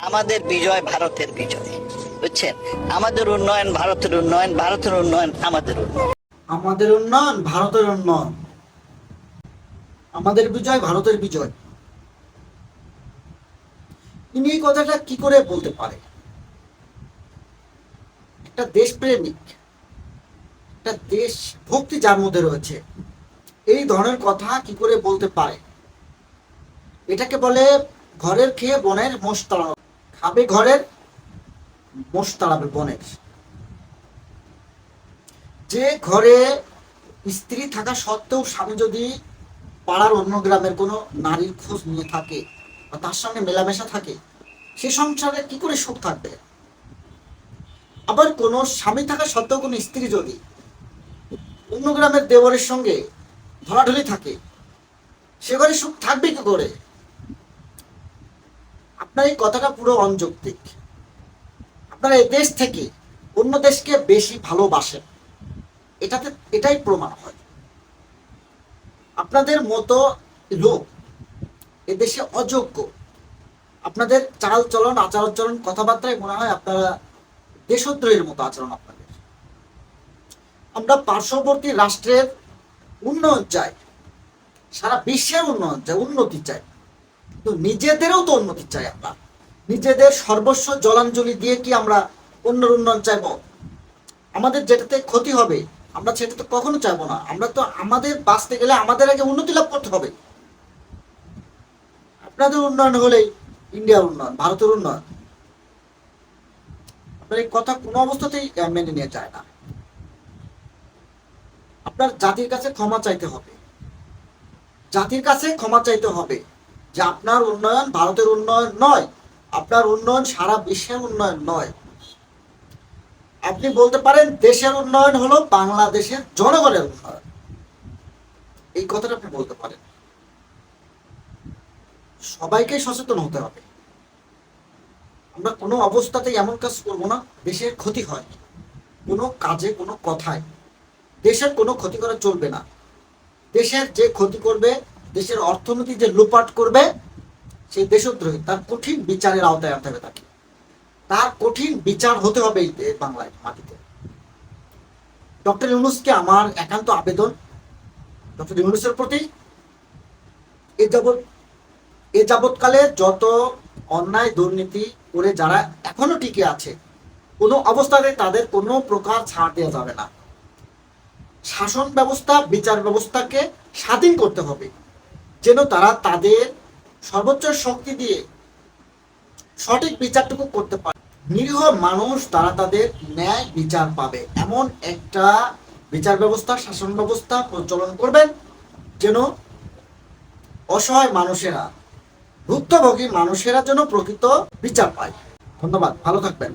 আমাদের বিজয় ভারতের বিজয়, বুঝছেন? আমাদের উন্নয়ন ভারতের উন্নয়ন, ভারতের উন্নয়ন আমাদের উন্নয়ন। আমাদের উন্নয়ন ভারতের উন্নয়ন, আমাদের বিজয় ভারতের বিজয়। তিনি এই কথাটা কি করে বলতে পারে? একটা দেশপ্রেমিক, একটা দেশ ভক্তি যার মধ্যে রয়েছে, এই ধরনের কথা কি করে বলতে পারে? এটাকে বলে ঘরের খেয়ে বনের মোষ তাড়ানো। খাবে ঘরের, মোষ তাড়াবে বনের। যে ঘরে স্ত্রী থাকা সত্ত্বেও স্বামী যদি পাড়ার অন্য গ্রামের কোনো নারীর খোঁজ নিয়ে থাকে বা তার সঙ্গে মেলামেশা থাকে, সে সংসারে কি করে সুখ থাকবে? আবার কোনো স্বামী থাকা সত্ত্বেও কোনো স্ত্রী যদি অন্য গ্রামের দেবরের সঙ্গে ধরাধরি থাকে, সে ঘরে সুখ থাকবে কি করে? আপনার এই কথাটা পুরো অযৌক্তিক। আপনারা এই দেশ থেকে অন্য দেশকে বেশি ভালোবাসেন, এটাই প্রমাণ হয়। আপনাদের মতো লোক এদেশে অযোগ্য। আপনাদের চাল চলন, আচার আচরণ, কথাবার্তায় মনে হয় আপনারা দেশদ্রোহীর মতো আচরণ আপনাদের। আমরা পার্শ্ববর্তী রাষ্ট্রের উন্নয়ন চাই, সারা বিশ্বের উন্নয়ন চাই, উন্নতি চাই, তো নিজেদেরও তো উন্নতি চাই। আমরা নিজেদের সর্বস্ব জলাঞ্জলি দিয়ে কি আমরা অন্যের উন্নয়ন চাইবো? আমাদের যেটাতে ক্ষতি হবে আমরা সেটা তো কখনো চাইবো না। আমরা তো আমাদের বাঁচতে গেলে আমাদের আগে উন্নতি লাভ করতে হবে। আপনাদের উন্নয়ন হলেই ইন্ডিয়ার উন্নয়ন, ভারতের উন্নয়ন। আপনার এই কথা কোনো অবস্থাতেই মেনে নিয়ে যায় না। আপনার জাতির কাছে ক্ষমা চাইতে হবে, জাতির কাছে ক্ষমা চাইতে হবে যে আপনার উন্নয়ন ভারতের উন্নয়ন নয়, আপনার উন্নয়ন সারা বিশ্বের উন্নয়ন নয়। আপনি বলতে পারেন দেশের উন্নয়ন হলো বাংলাদেশের জনগণের উন্নয়ন, এই কথাটা আপনি বলতে পারেন। সবাইকে সচেতন হতে হবে। আমরা কোনো অবস্থাতেই এমন কাজ করবো না দেশের ক্ষতি হয়। কোনো কাজে, কোনো কথায় দেশের কোনো ক্ষতি করা চলবে না। দেশের যে ক্ষতি করবে, দেশের অর্থনীতি যে লুপাট করবে, সেই দেশদ্রোহী, তার কঠিন বিচারের আওতায় আনতে হবে তাকে। তার কঠিন বিচার হতে হবে এই বাংলায় মাটিতে। ডক্টর ইউনূসকে আমার একান্ত আবেদন, ডক্টর ইউনূসের প্রতি এ যাবৎকালে যত অন্যায় দুর্নীতি করে যারা এখনো টিকে আছে, কোনো অবস্থাতে তাদের কোনো প্রকার ছাড় দেওয়া যাবে না। শাসন ব্যবস্থা, বিচার ব্যবস্থাকে স্বাধীন করতে হবে, যেন তারা তাদের সর্বোচ্চ শক্তি দিয়ে সঠিক বিচারটুকু করতে পারে। নিরীহ মানুষ তারা তাদের ন্যায় বিচার পাবে, এমন একটা বিচার ব্যবস্থা, শাসন ব্যবস্থা প্রচলন করবেন যেন অসহায় মানুষেরা, ভুক্তভোগী মানুষেরা যেন প্রকৃত বিচার পায়। ধন্যবাদ, ভালো থাকবেন।